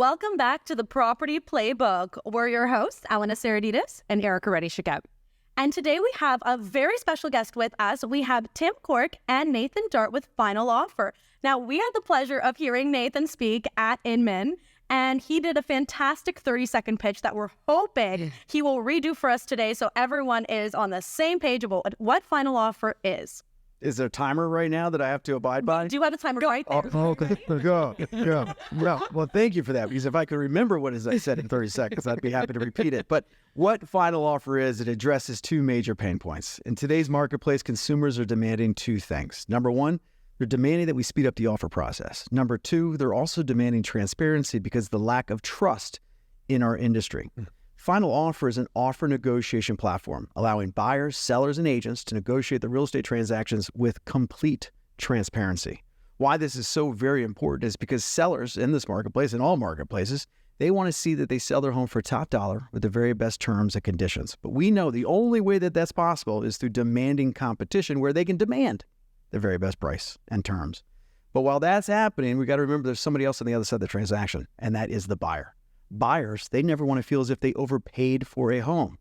Welcome back to the Property Playbook. We're your hosts, Alana Saradides and Erica Reddy-Shakep. And today we have a very special guest with us. We have Tim Quirk and Nathan Dart with Final Offer. Now, we had the pleasure of hearing Nathan speak at Inman, and he did a fantastic 30-second pitch that we're hoping he will redo for us today so everyone is on the same page about what Final Offer is. Is there a timer right now that I have to abide by? We do have a timer right there. Okay. Go. Well, thank you for that, because if I could remember what I said in 30 seconds, I'd be happy to repeat it. But what Final Offer is, it addresses two major pain points. In today's marketplace, consumers are demanding two things. Number one, they're demanding that we speed up the offer process. Number two, they're also demanding transparency because of the lack of trust in our industry. Final Offer is an offer negotiation platform, allowing buyers, sellers, and agents to negotiate the real estate transactions with complete transparency. Why this is so very important is because sellers in this marketplace, in all marketplaces, they want to see that they sell their home for top dollar with the very best terms and conditions. But we know the only way that that's possible is through demanding competition where they can demand the very best price and terms. But while that's happening, we got to remember there's somebody else on the other side of the transaction, and that is the buyer. Buyers, they never want to feel as if they overpaid for a home.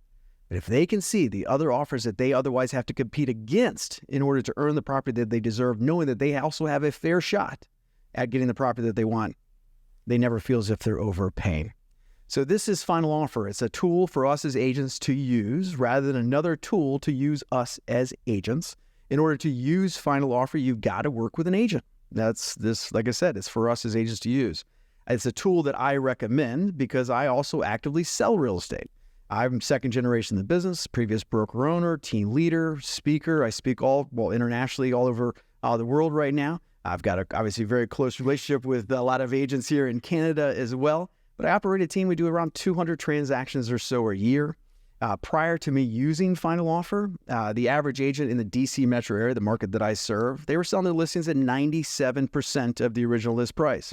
But if they can see the other offers that they otherwise have to compete against in order to earn the property that they deserve, knowing that they also have a fair shot at getting the property that they want, they never feel as if they're overpaying. So this is Final Offer. It's a tool for us as agents to use rather than another tool to use us as agents. In order to use Final Offer, you've got to work with an agent. That's this, like I said, it's for us as agents to use. It's a tool that I recommend because I also actively sell real estate. I'm second generation in the business, previous broker owner, team leader, speaker. I speak internationally all over the world right now. I've got obviously very close relationship with a lot of agents here in Canada as well. But I operate a team. We do around 200 transactions or so a year. Prior to me using Final Offer, the average agent in the DC metro area, the market that I serve, they were selling their listings at 97% of the original list price.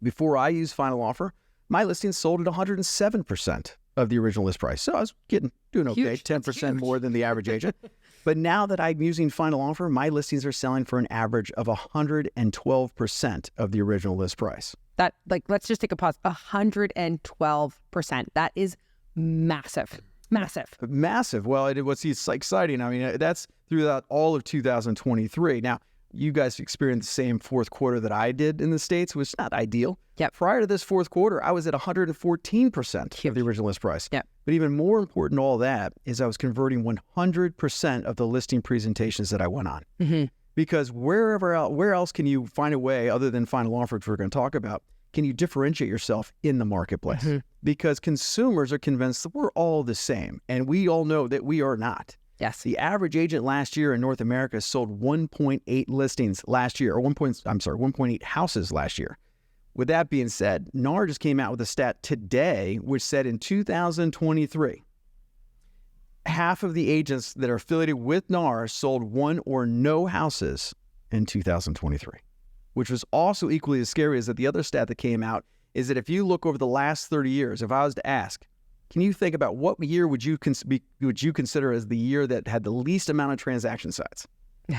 Before I used Final Offer, my listings sold at 107% of the original list price. So I was doing okay, huge. 10% more than the average agent. But now that I'm using Final Offer, my listings are selling for an average of 112% of the original list price. Let's just take a pause. 112%. That is massive. Massive. Well, what's exciting, I mean, that's throughout all of 2023. Now, you guys experienced the same fourth quarter that I did in the States, which is not ideal. Yep. Prior to this fourth quarter, I was at 114% of the original list price. Yep. But even more important than all that is I was converting 100% of the listing presentations that I went on. Mm-hmm. Because where else can you find a way, other than Final Offer, which we're going to talk about, can you differentiate yourself in the marketplace? Mm-hmm. Because consumers are convinced that we're all the same, and we all know that we are not. Yes. The average agent last year in North America sold 1.8 listings last year, or 1.8 houses last year. With that being said, NAR just came out with a stat today, which said in 2023, half of the agents that are affiliated with NAR sold one or no houses in 2023, which was also equally as scary as that the other stat that came out is that if you look over the last 30 years, if I was to ask, can you think about what year would you consider as the year that had the least amount of transaction sites?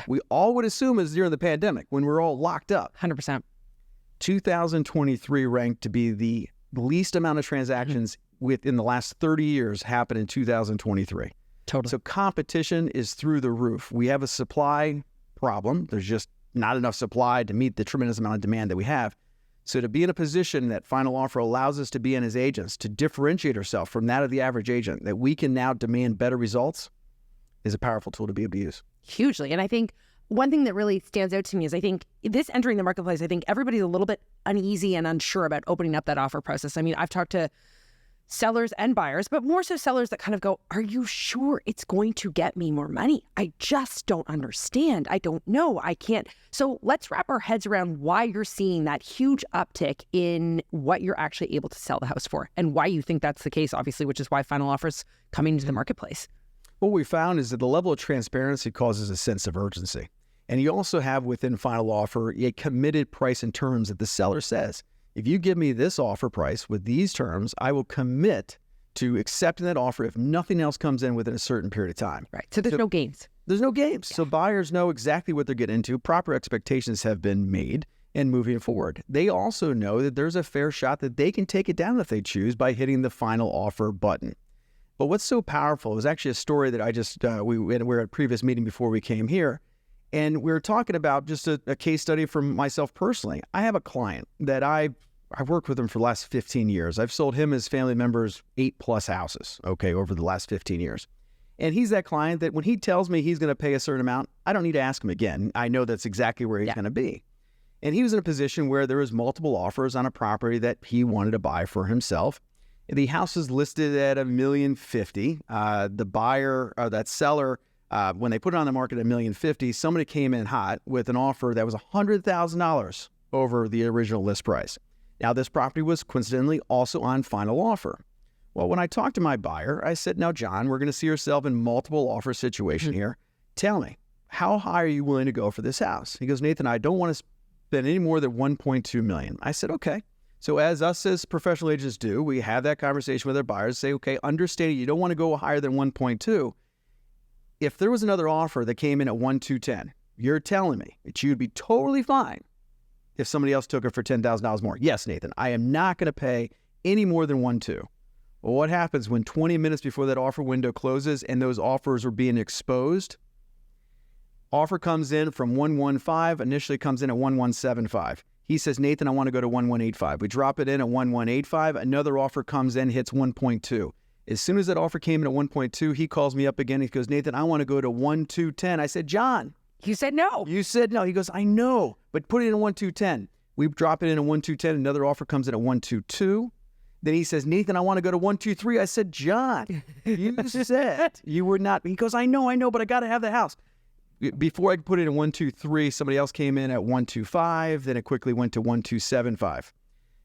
We all would assume is during the pandemic when we're all locked up. 100%. 2023 ranked to be the least amount of transactions within the last 30 years happened in 2023. Totally. So competition is through the roof. We have a supply problem. There's just not enough supply to meet the tremendous amount of demand that we have. So to be in a position that Final Offer allows us to be in as agents, to differentiate ourselves from that of the average agent, that we can now demand better results, is a powerful tool to be able to use. Hugely. And I think one thing that really stands out to me is I think this entering the marketplace, I think everybody's a little bit uneasy and unsure about opening up that offer process. I mean, I've talked to sellers and buyers, but more so sellers that kind of go, are you sure it's going to get me more money? I just don't understand. I don't know. I can't. So let's wrap our heads around why you're seeing that huge uptick in what you're actually able to sell the house for and why you think that's the case, obviously, which is why Final Offer's coming into the marketplace. What we found is that the level of transparency causes a sense of urgency. And you also have within Final Offer a committed price and terms that the seller says, if you give me this offer price with these terms, I will commit to accepting that offer if nothing else comes in within a certain period of time. Right. So there's no games. There's no games. Yeah. So buyers know exactly what they're getting into. Proper expectations have been made. and moving forward. They also know that there's a fair shot that they can take it down if they choose by hitting the final offer button. But what's so powerful is actually a story that I just, we were at a previous meeting before we came here, and we were talking about just a case study from myself personally. I have a client that I've worked with him for the last 15 years. I've sold him, his family members, 8+ houses, over the last 15 years. And he's that client that when he tells me he's going to pay a certain amount, I don't need to ask him again. I know that's exactly where he's going to be. And he was in a position where there was multiple offers on a property that he wanted to buy for himself. The house is listed at $1,050,000. The buyer, or that seller, when they put it on the market at $1,050,000, somebody came in hot with an offer that was $100,000 over the original list price. Now, this property was coincidentally also on final offer. Well, when I talked to my buyer, I said, now, John, we're going to see yourself in multiple offer situation here. Tell me, how high are you willing to go for this house? He goes, Nathan, I don't want to spend any more than $1.2 million. I said, okay. So as us as professional agents do, we have that conversation with our buyers, say, okay, understand you don't want to go higher than 1.2. If there was another offer that came in at 1,210, you're telling me that you'd be totally fine if somebody else took it for $10,000 more. Yes, Nathan, I am not going to pay any more than 1.2. Well, what happens when 20 minutes before that offer window closes and those offers are being exposed? Offer comes in from 115, initially comes in at 1175. He says, Nathan, I want to go to 1185. We drop it in at 1185. Another offer comes in, hits 1.2. As soon as that offer came in at 1.2, he calls me up again. He goes, Nathan, I want to go to 1210. I said, John. You said no. You said no. He goes, I know, but put it in 1210. We drop it in at 1210. Another offer comes in at 122. Then he says, Nathan, I want to go to 123. I said, John, you said you were not. He goes, I know, but I got to have the house. Before I could put it in 123, somebody else came in at 125. Then it quickly went to 1275.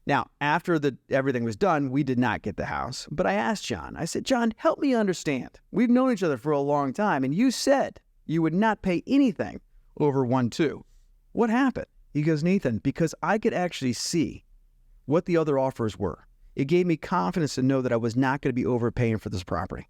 Now, after everything was done, we did not get the house. But I asked John, I said, John, help me understand. We've known each other for a long time, and you said you would not pay anything over 1.2. What happened? He goes, Nathan, because I could actually see what the other offers were. It gave me confidence to know that I was not going to be overpaying for this property.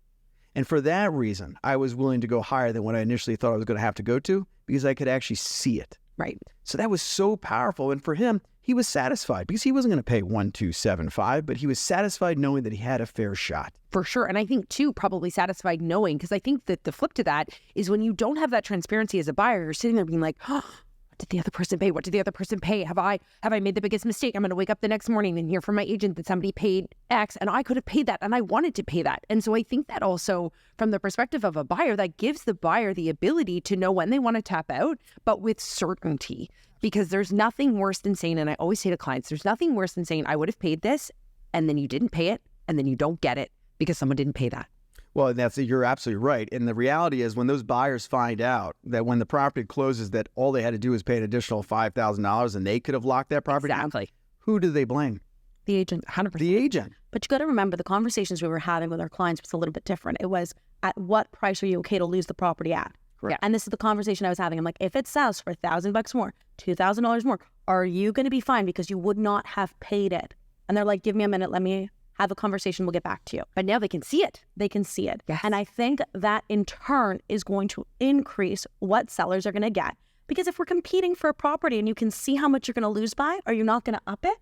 And for that reason, I was willing to go higher than what I initially thought I was going to have to go to because I could actually see it. Right. So that was so powerful. And for him, he was satisfied because he wasn't going to pay 1,275, but he was satisfied knowing that he had a fair shot. For sure. And I think, too, probably satisfied knowing, because I think that the flip to that is when you don't have that transparency as a buyer, you're sitting there being like, oh, what did the other person pay? What did the other person pay? Have I made the biggest mistake? I'm going to wake up the next morning and hear from my agent that somebody paid X and I could have paid that and I wanted to pay that. And so I think that also from the perspective of a buyer, that gives the buyer the ability to know when they want to tap out, but with certainty, because there's nothing worse than saying, and I always say to clients, there's nothing worse than saying, I would have paid this and then you didn't pay it and then you don't get it because someone didn't pay that. Well, you're absolutely right. And the reality is when those buyers find out that when the property closes that all they had to do was pay an additional $5,000 and they could have locked that property down, exactly. Who do they blame? The agent. 100%. The agent. But you got to remember the conversations we were having with our clients was a little bit different. It was, at what price are you okay to lose the property at? Correct. And this is the conversation I was having. I'm like, if it sells for $1,000 more, $2,000 more, are you going to be fine because you would not have paid it? And they're like, give me a minute. Let me have a conversation. We'll get back to you. But now they can see it. They can see it. Yes. And I think that in turn is going to increase what sellers are going to get. Because if we're competing for a property and you can see how much you're going to lose by, are you not going to up it?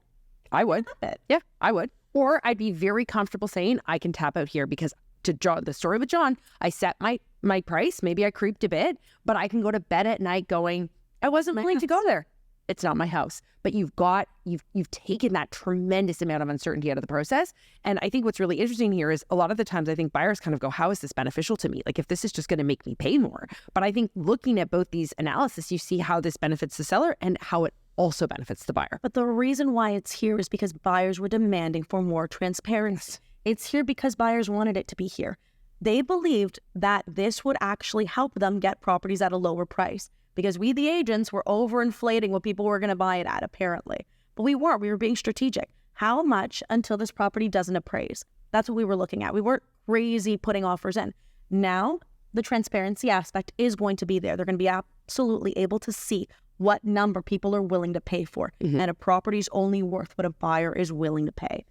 I would. Up it. Yeah, I would. Or I'd be very comfortable saying I can tap out here because to draw the story with John, I set my price. Maybe I creeped a bit, but I can go to bed at night going, I wasn't willing to go there. It's not my house. But you've taken that tremendous amount of uncertainty out of the process. And I think what's really interesting here is a lot of the times I think buyers kind of go, how is this beneficial to me? Like if this is just going to make me pay more. But I think looking at both these analysis, you see how this benefits the seller and how it also benefits the buyer. But the reason why it's here is because buyers were demanding for more transparency. It's here because buyers wanted it to be here. They believed that this would actually help them get properties at a lower price because we, the agents, were overinflating what people were going to buy it at, apparently. But we weren't. We were being strategic. How much until this property doesn't appraise? That's what we were looking at. We weren't crazy putting offers in. Now, the transparency aspect is going to be there. They're going to be absolutely able to see what number people are willing to pay for. Mm-hmm. And a property is only worth what a buyer is willing to pay.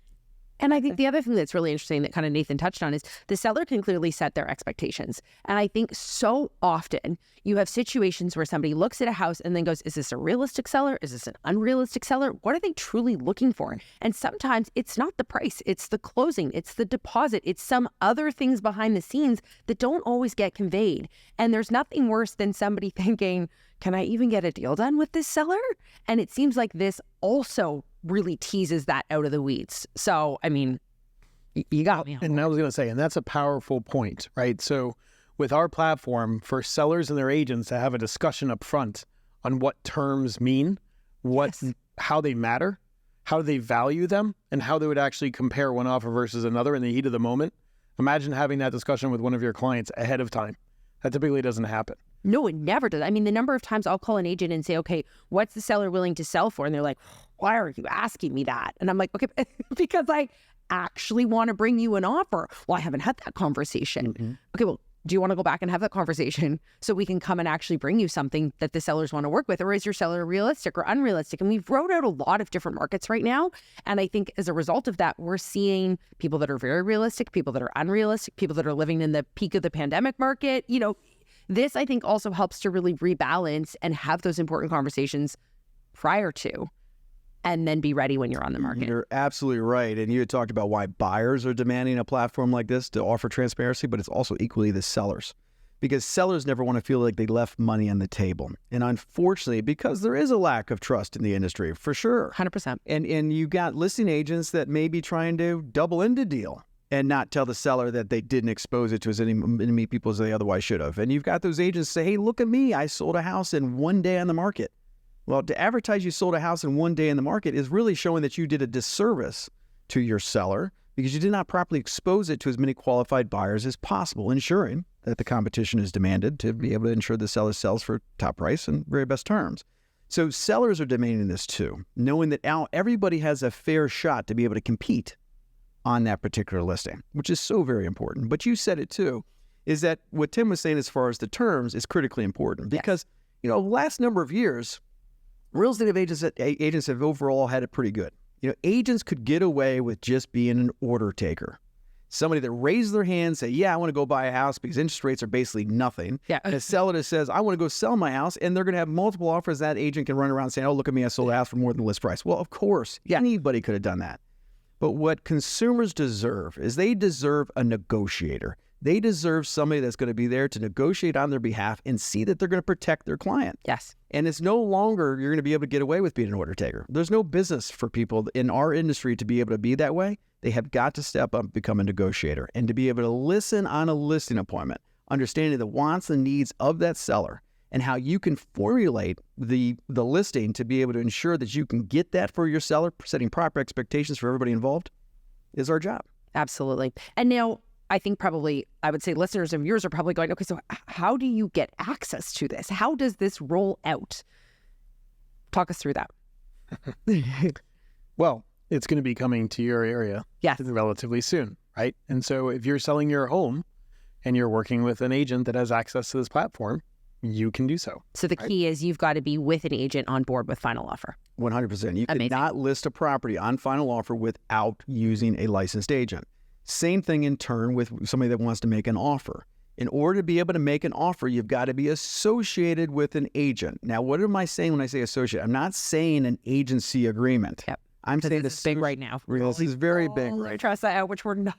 And I think the other thing that's really interesting that kind of Nathan touched on is the seller can clearly set their expectations. And I think so often you have situations where somebody looks at a house and then goes, is this a realistic seller? Is this an unrealistic seller? What are they truly looking for? And sometimes it's not the price, it's the closing, it's the deposit, it's some other things behind the scenes that don't always get conveyed. And there's nothing worse than somebody thinking, can I even get a deal done with this seller? And it seems like this also really teases that out of the weeds. So, I mean, you got me. And I was going to say, and that's a powerful point, right? So with our platform, for sellers and their agents to have a discussion up front on what terms mean, how they matter, how they value them, and how they would actually compare one offer versus another in the heat of the moment. Imagine having that discussion with one of your clients ahead of time. That typically doesn't happen. No, it never does. I mean, the number of times I'll call an agent and say, okay, what's the seller willing to sell for? And they're like, why are you asking me that? And I'm like, okay, because I actually want to bring you an offer. Well, I haven't had that conversation. Mm-hmm. Okay, well, do you want to go back and have that conversation so we can come and actually bring you something that the sellers want to work with? Or is your seller realistic or unrealistic? And we've wrote out a lot of different markets right now. And I think as a result of that, we're seeing people that are very realistic, people that are unrealistic, people that are living in the peak of the pandemic market. You know, this, I think, also helps to really rebalance and have those important conversations prior to, and then be ready when you're on the market. You're absolutely right. And you had talked about why buyers are demanding a platform like this to offer transparency, but it's also equally the sellers. Because sellers never want to feel like they left money on the table. And unfortunately, because there is a lack of trust in the industry, for sure. 100%. And you got listing agents that may be trying to double end a deal and not tell the seller that they didn't expose it to as many people as they otherwise should have. And you've got those agents say, hey, look at me. I sold a house in one day on the market. Well, to advertise you sold a house in one day in the market is really showing that you did a disservice to your seller because you did not properly expose it to as many qualified buyers as possible, ensuring that the competition is demanded to be able to ensure the seller sells for top price and very best terms. So sellers are demanding this too, knowing that now everybody has a fair shot to be able to compete on that particular listing, which is so very important. But you said it too, is that what Tim was saying as far as the terms is critically important because, you know, last number of years, real estate agents have overall had it pretty good. You know, agents could get away with just being an order taker. Somebody that raised their hand, say, yeah, I want to go buy a house because interest rates are basically nothing. Yeah. And a seller that says, I want to go sell my house, and they're going to have multiple offers. That agent can run around saying, oh, look at me, I sold a house for more than the list price. Well, of course, anybody could have done that. But what consumers deserve is they deserve a negotiator. They deserve somebody that's going to be there to negotiate on their behalf and see that they're going to protect their client. Yes. And it's no longer you're going to be able to get away with being an order taker. There's no business for people in our industry to be able to be that way. They have got to step up and become a negotiator and to be able to listen on a listing appointment, understanding the wants and needs of that seller and how you can formulate the listing to be able to ensure that you can get that for your seller, setting proper expectations for everybody involved is our job. Absolutely. And now, I think probably, I would say listeners of yours are probably going, okay, so how do you get access to this? How does this roll out? Talk us through that. Well, it's going to be coming to your area relatively soon, right? And so if you're selling your home and you're working with an agent that has access to this platform, you can do so. So the key is you've got to be with an agent on board with Final Offer. 100%. You Amazing. cannot list a property on Final Offer without using a licensed agent. Same thing in turn with somebody that wants to make an offer. In order to be able to make an offer, you've got to be associated with an agent. Now, what am I saying when I say associate? I'm not saying an agency agreement. Yep. I'm saying this is big right now. This is very big right now. Trust that out, which we're not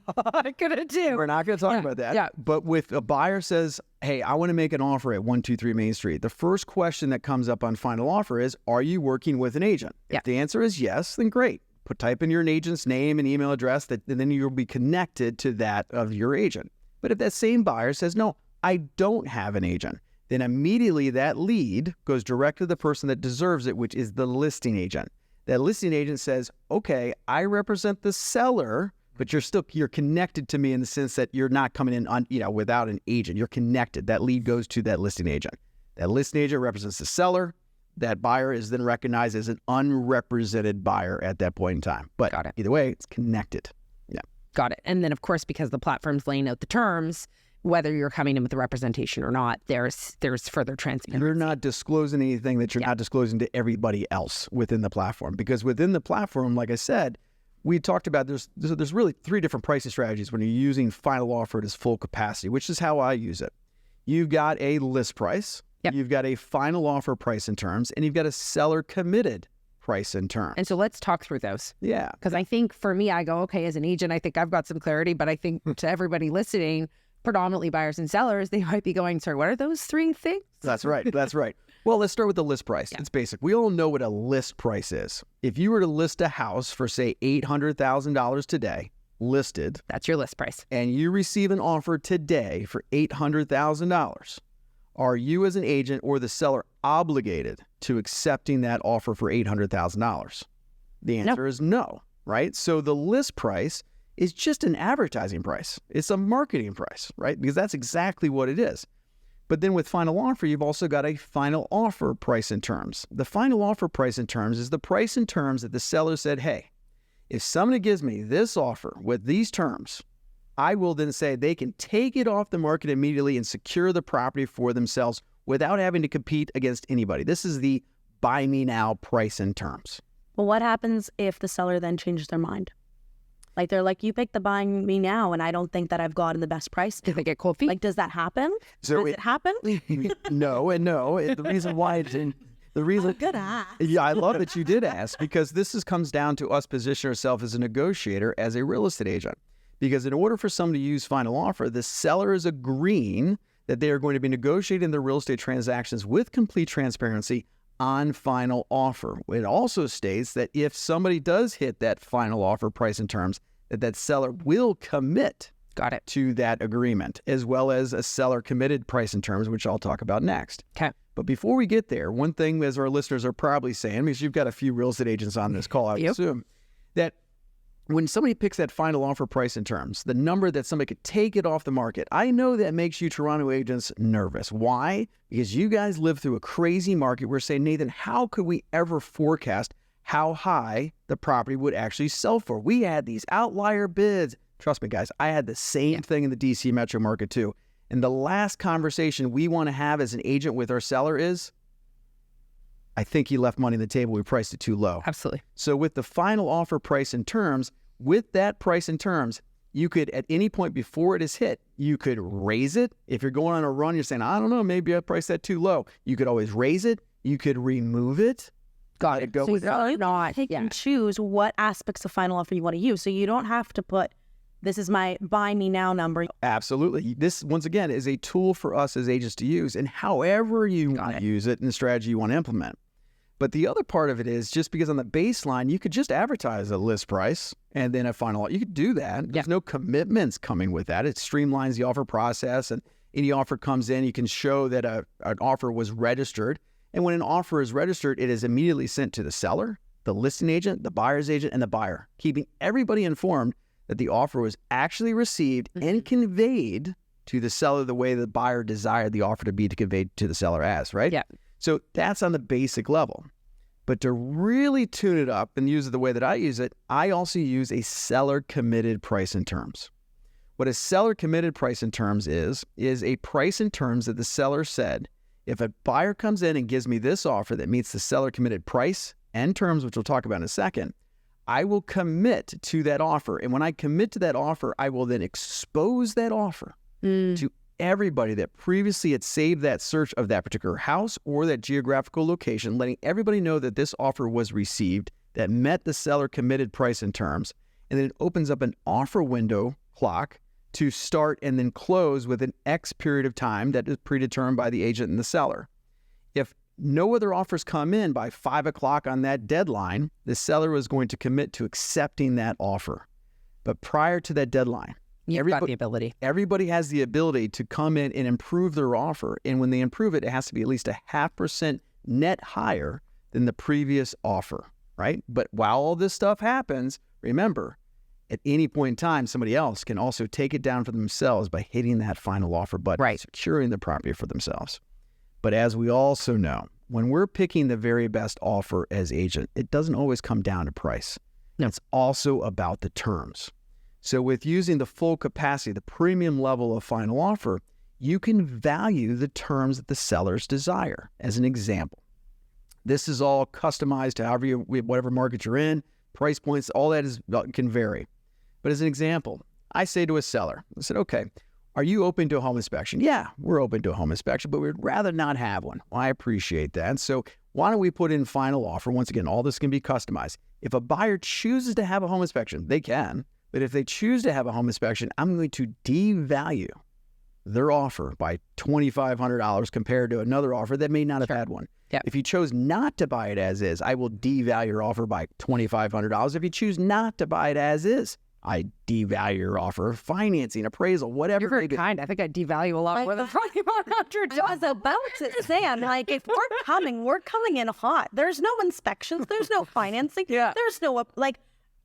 going to do. We're not going to talk about that. Yeah. But with a buyer says, hey, I want to make an offer at 123 Main Street. The first question that comes up on Final Offer is, are you working with an agent? Yeah. If the answer is yes, then great. Type in your agent's name and email address, and then you'll be connected to that of your agent. But if that same buyer says, no, I don't have an agent, then immediately that lead goes direct to the person that deserves it, which is the listing agent. That listing agent says, okay, I represent the seller, but you're connected to me in the sense that you're not coming in on, without an agent. You're connected. That lead goes to that listing agent. That listing agent represents the seller. That buyer is then recognized as an unrepresented buyer at that point in time. But Got it. Either way, it's connected. Yeah. Got it. And then, of course, because the platform's laying out the terms, whether you're coming in with a representation or not, there's further transparency. You're not disclosing anything that you're not disclosing to everybody else within the platform. Because within the platform, like I said, we talked about there's really three different pricing strategies when you're using final offer at its full capacity, which is how I use it. You've got a list price, you've got a final offer price and terms, and you've got a seller committed price and terms. And so let's talk through those. Yeah. Because I think for me, I go, okay, as an agent, I think I've got some clarity, but I think to everybody listening, predominantly buyers and sellers, they might be going, sorry, what are those three things? That's right. That's right. Well, let's start with the list price. It's basic. We all know what a list price is. If you were to list a house for, say, $800,000 today, listed. That's your list price. And you receive an offer today for $800,000. Are you as an agent or the seller obligated to accepting that offer for $800,000? The answer is no, right? So the list price is just an advertising price. It's a marketing price, right? Because that's exactly what it is. But then with final offer, you've also got a final offer price and terms. The final offer price and terms is the price and terms that the seller said, hey, if somebody gives me this offer with these terms, I will then say they can take it off the market immediately and secure the property for themselves without having to compete against anybody. This is the buy me now price and terms. Well, what happens if the seller then changes their mind? Like they're like, you picked the buying me now, and I don't think that I've gotten the best price. Do they get cold feet? Like, does that happen? So does it happen? No and no. The reason why it didn't. The reason, good ask. Yeah, I love that you did ask, because comes down to us positioning ourselves as a negotiator, as a real estate agent. Because in order for someone to use final offer, the seller is agreeing that they are going to be negotiating their real estate transactions with complete transparency on final offer. It also states that if somebody does hit that final offer price and terms, that seller will commit to that agreement, as well as a seller committed price and terms, which I'll talk about next. Okay. But before we get there, one thing, as our listeners are probably saying, because you've got a few real estate agents on this call, I assume, that when somebody picks that final offer price and terms, the number that somebody could take it off the market, I know that makes you Toronto agents nervous. Why? Because you guys live through a crazy market. We're saying, Nathan, how could we ever forecast how high the property would actually sell for? We had these outlier bids. Trust me, guys, I had the same thing in the DC metro market too. And the last conversation we want to have as an agent with our seller is, I think he left money on the table. We priced it too low. Absolutely. So with the final offer price and terms, with that price and terms, you could, at any point before it is hit, you could raise it. If you're going on a run, you're saying, I don't know, maybe I priced that too low. You could always raise it. You could remove it. Got it. So you not pick and choose what aspects of final offer you want to use. So you don't have to put, this is my buy me now number. Absolutely. This, once again, is a tool for us as agents to use, and however you want to use it and the strategy you want to implement. But the other part of it is, just because on the baseline, you could just advertise a list price and then a final. You could do that. There's no commitments coming with that. It streamlines the offer process, and any offer comes in, you can show that an offer was registered. And when an offer is registered, it is immediately sent to the seller, the listing agent, the buyer's agent, and the buyer, keeping everybody informed that the offer was actually received and conveyed to the seller the way the buyer desired the offer to be conveyed to the seller as, right? Yeah. So that's on the basic level. But to really tune it up and use it the way that I use it, I also use a seller committed price and terms. What a seller committed price and terms is a price and terms that the seller said, if a buyer comes in and gives me this offer that meets the seller committed price and terms, which we'll talk about in a second, I will commit to that offer. And when I commit to that offer, I will then expose that offer to everybody that previously had saved that search of that particular house or that geographical location, letting everybody know that this offer was received, that met the seller committed price and terms. And then it opens up an offer window clock to start and then close with an X period of time that is predetermined by the agent and the seller. If no other offers come in by 5 o'clock on that deadline, the seller was going to commit to accepting that offer. But prior to that deadline, You've got the ability. Everybody has the ability to come in and improve their offer. And when they improve it, it has to be at least a 0.5% net higher than the previous offer, right? But while all this stuff happens, remember, at any point in time, somebody else can also take it down for themselves by hitting that final offer button, securing the property for themselves. But as we also know, when we're picking the very best offer as agent, it doesn't always come down to price. No. It's also about the terms. So with using the full capacity, the premium level of final offer, you can value the terms that the sellers desire. As an example, this is all customized to whatever market you're in. price points, all that can vary. But as an example, I say to a seller, I said, okay, are you open to a home inspection? Yeah, we're open to a home inspection, but we'd rather not have one. Well, I appreciate that. So why don't we put in final offer? Once again, all this can be customized. If a buyer chooses to have a home inspection, they can. But if they choose to have a home inspection, I'm going to devalue their offer by $2,500 compared to another offer that may not have had one. Yep. If you chose not to buy it as is, I will devalue your offer by $2,500. If you choose not to buy it as is, I devalue your offer, financing, appraisal, whatever. You're very kind. I think I devalue a lot more than $2,500. I was about to say, I'm like, if we're coming in hot. There's no inspections. There's no financing. Yeah. There's no,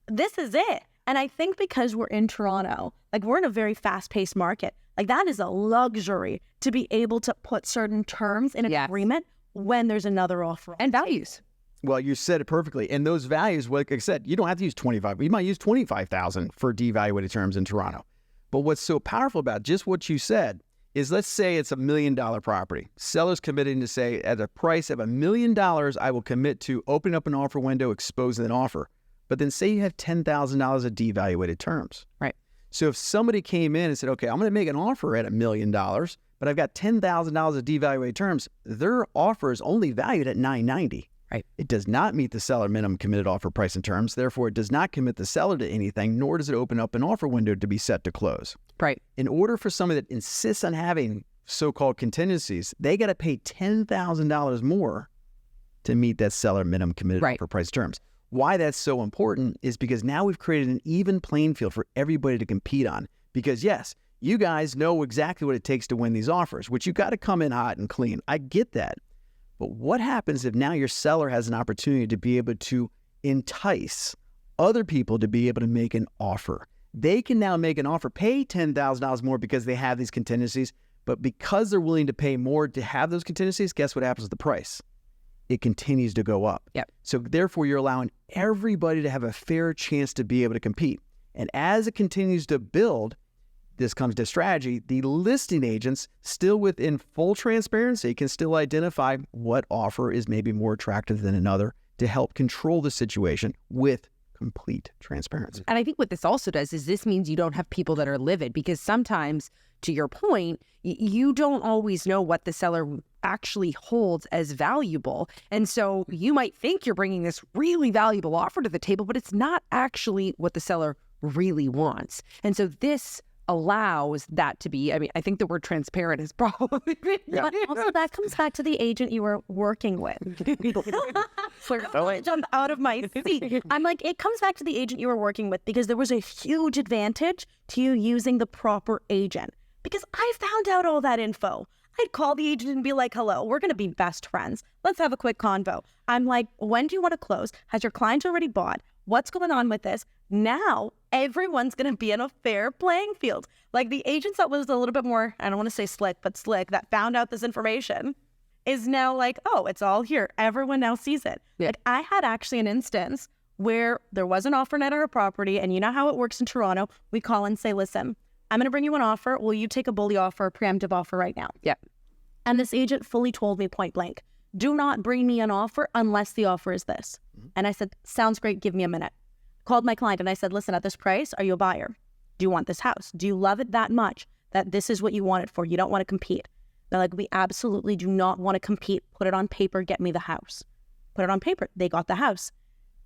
this is it. And I think because we're in Toronto, we're in a very fast-paced market. That is a luxury to be able to put certain terms in an agreement when there's another offer. And values. Well, you said it perfectly. And those values, like I said, you don't have to use 25. You might use 25,000 for devaluated terms in Toronto. But what's so powerful about just what you said is, let's say it's $1 million property. Seller's committing to say, at a price of $1 million, I will commit to opening up an offer window, exposing an offer. But then say you have $10,000 of devaluated terms. Right. So if somebody came in and said, okay, I'm going to make an offer at $1 million, but I've got $10,000 of devaluated terms, their offer is only valued at $990. Right. It does not meet the seller minimum committed offer price and terms. Therefore, it does not commit the seller to anything, nor does it open up an offer window to be set to close. Right. In order for somebody that insists on having so-called contingencies, they got to pay $10,000 more to meet that seller minimum committed offer price and terms. Why that's so important is because now we've created an even playing field for everybody to compete on. Because yes, you guys know exactly what it takes to win these offers, which you got to come in hot and clean. I get that. But what happens if now your seller has an opportunity to be able to entice other people to be able to make an offer? They can now make an offer, pay $10,000 more because they have these contingencies, but because they're willing to pay more to have those contingencies, guess what happens with the price? It continues to go up. Yep. So therefore, you're allowing everybody to have a fair chance to be able to compete. And as it continues to build, this comes to strategy. The listing agents, still within full transparency, can still identify what offer is maybe more attractive than another to help control the situation with complete transparency. And I think what this also does is this means you don't have people that are livid, because sometimes, to your point, you don't always know what the seller actually holds as valuable. And so you might think you're bringing this really valuable offer to the table, but it's not actually what the seller really wants. And so this allows that to be, I think the word transparent is probably... But also that comes back to the agent you were working with. Jump out of my seat. I'm like, it comes back to the agent you were working with, because there was a huge advantage to you using the proper agent. Because I found out all that info. I'd call the agent and be like, hello, we're going to be best friends. Let's have a quick convo. I'm like, when do you want to close? Has your client already bought? What's going on with this? Now, everyone's going to be in a fair playing field. The agents that was a little bit more, I don't want to say slick, but slick, that found out this information is now like, oh, it's all here. Everyone now sees it. Yeah. I had actually an instance where there was an offer net on a property, and you know how it works in Toronto. We call and say, listen, I'm going to bring you an offer. Will you take a bully offer, a preemptive offer right now? Yeah. And this agent fully told me point blank, do not bring me an offer unless the offer is this. And I said, sounds great. Give me a minute. Called my client and I said, listen, at this price, are you a buyer? Do you want this house? Do you love it that much that this is what you want it for? You don't want to compete. They're like, we absolutely do not want to compete. Put it on paper. Get me the house. Put it on paper. They got the house.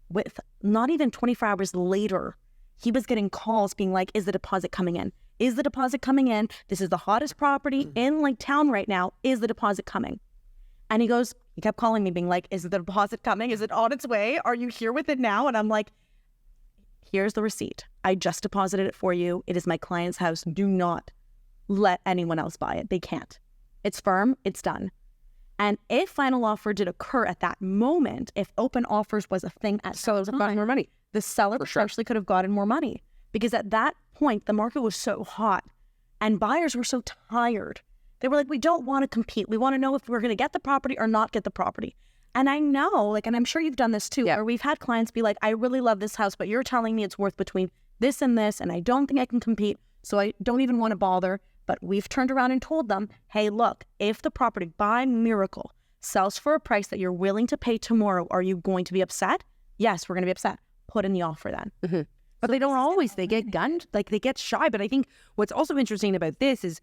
With not even 24 hours later, he was getting calls being like, is the deposit coming in? Is the deposit coming in? This is the hottest property in town right now. Is the deposit coming? And he kept calling me being like, is the deposit coming? Is it on its way? Are you here with it now? And I'm like, here's the receipt. I just deposited it for you. It is my client's house. Do not let anyone else buy it. They can't. It's firm. It's done. And if final offer did occur at that moment, if open offers was a thing at sellers have gotten more money. The seller potentially could have gotten more money, because at that point, the market was so hot and buyers were so tired. They were like, we don't want to compete. We want to know if we're going to get the property or not get the property. And I know, and I'm sure you've done this too, where we've had clients be like, I really love this house, but you're telling me it's worth between this and this, and I don't think I can compete, so I don't even want to bother. But we've turned around and told them, hey, look, if the property by miracle sells for a price that you're willing to pay tomorrow, are you going to be upset? Yes, we're going to be upset. put in the offer then. But they don't always. They get gunned, like they get shy. But I think what's also interesting about this is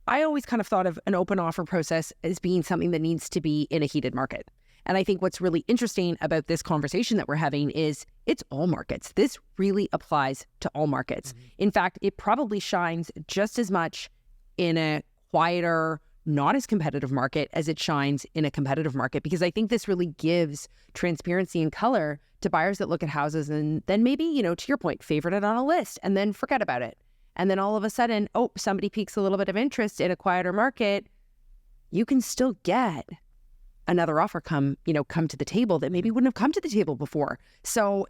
I always kind of thought of an open offer process as being something that needs to be in a heated market. And I think what's really interesting about this conversation that we're having is it's all markets. This really applies to all markets. In fact, it probably shines just as much in a quieter, not as competitive market as it shines in a competitive market, because I think this really gives transparency and color to buyers that look at houses and then maybe, you know, to your point, favorite it on a list and then forget about it. And then all of a sudden, oh, somebody piques a little bit of interest in a quieter market. You can still get another offer come to the table that maybe wouldn't have come to the table before. So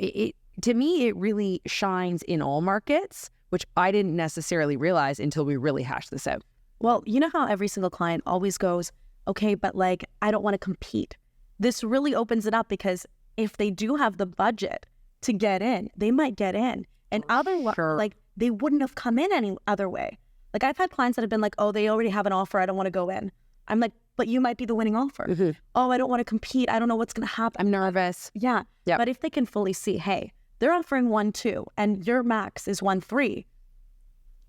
to me, it really shines in all markets, which I didn't necessarily realize until we really hashed this out. Well, you know how every single client always goes, okay, but like, I don't want to compete. This really opens it up, because if they do have the budget to get in, they might get in. And like, they wouldn't have come in any other way. Like, I've had clients that have been like, oh, they already have an offer, I don't want to go in. I'm like, but you might be the winning offer. Oh, I don't want to compete. I don't know what's going to happen. I'm nervous. Yeah. Yep. But if they can fully see, hey, they're offering 1.2 and your max is 1.3,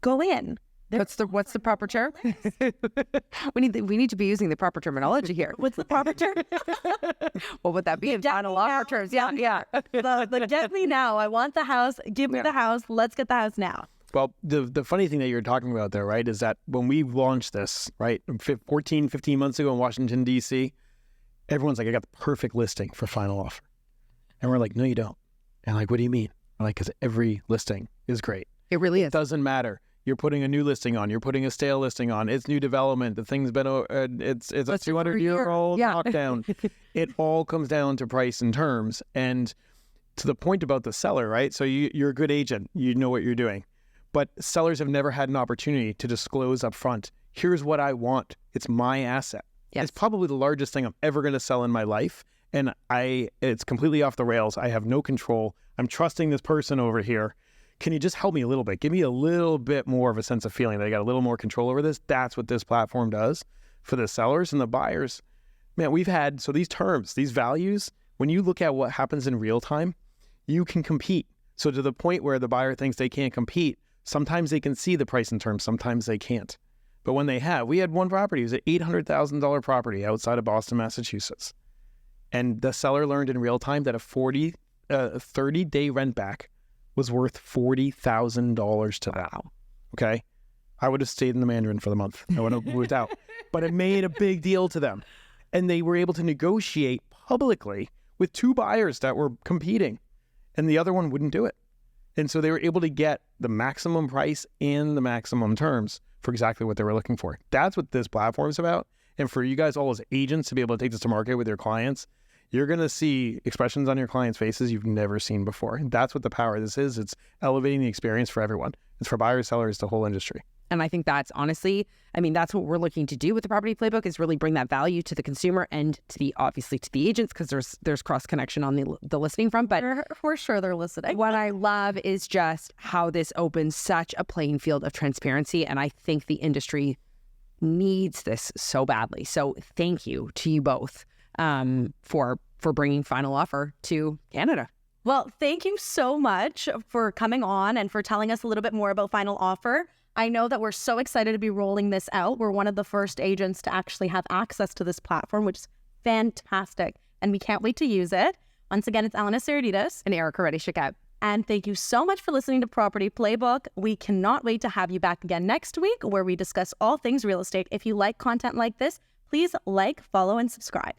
go in. What's the proper term? we need to be using the proper terminology here. What's the proper term? What would that be in final offer terms? Yeah. The get me now. I want the house. Give me the house. Let's get the house now. Well, the funny thing that you're talking about there, right, is that when we launched this, right, 15 months ago in Washington, D.C., everyone's like, I got the perfect listing for final offer. And we're like, no, you don't. And like, what do you mean? We're like, because every listing is great. It really is. It doesn't matter. You're putting a new listing on. You're putting a stale listing on. It's new development. The thing's been, it's a 200-year-old knockdown. It all comes down to price and terms. And to the point about the seller, right? So you're a good agent. You know what you're doing. But sellers have never had an opportunity to disclose up front, here's what I want. It's my asset. Yes. It's probably the largest thing I'm ever going to sell in my life. And it's completely off the rails. I have no control. I'm trusting this person over here. Can you just help me a little bit? Give me a little bit more of a sense of feeling that I got a little more control over this. That's what this platform does for the sellers and the buyers. Man, so these terms, these values, when you look at what happens in real time, you can compete. So to the point where the buyer thinks they can't compete, sometimes they can see the price and terms, sometimes they can't. But when we had one property, it was an $800,000 property outside of Boston, Massachusetts. And the seller learned in real time that a 30-day rent back was worth $40,000 to them. Okay? I would have stayed in the Mandarin for the month. I would have moved out. But it made a big deal to them. And they were able to negotiate publicly with two buyers that were competing. And the other one wouldn't do it. And so they were able to get the maximum price and the maximum terms for exactly what they were looking for. That's what this platform is about. And for you guys all as agents to be able to take this to market with your clients, you're going to see expressions on your clients' faces you've never seen before. And that's what the power of this is. It's elevating the experience for everyone. It's for buyers, sellers, the whole industry. And I think that's honestly, that's what we're looking to do with the Property Playbook, is really bring that value to the consumer and obviously to the agents, because there's cross connection on the listing front. But for sure they're listening. What I love is just how this opens such a playing field of transparency. And I think the industry needs this so badly. So thank you to you both for bringing Final Offer to Canada. Well, thank you so much for coming on and for telling us a little bit more about Final Offer. I know that we're so excited to be rolling this out. We're one of the first agents to actually have access to this platform, which is fantastic. And we can't wait to use it. Once again, it's Elena Saraditas and Erica Reddy-Shakab. And thank you so much for listening to Property Playbook. We cannot wait to have you back again next week, where we discuss all things real estate. If you like content like this, please like, follow, and subscribe.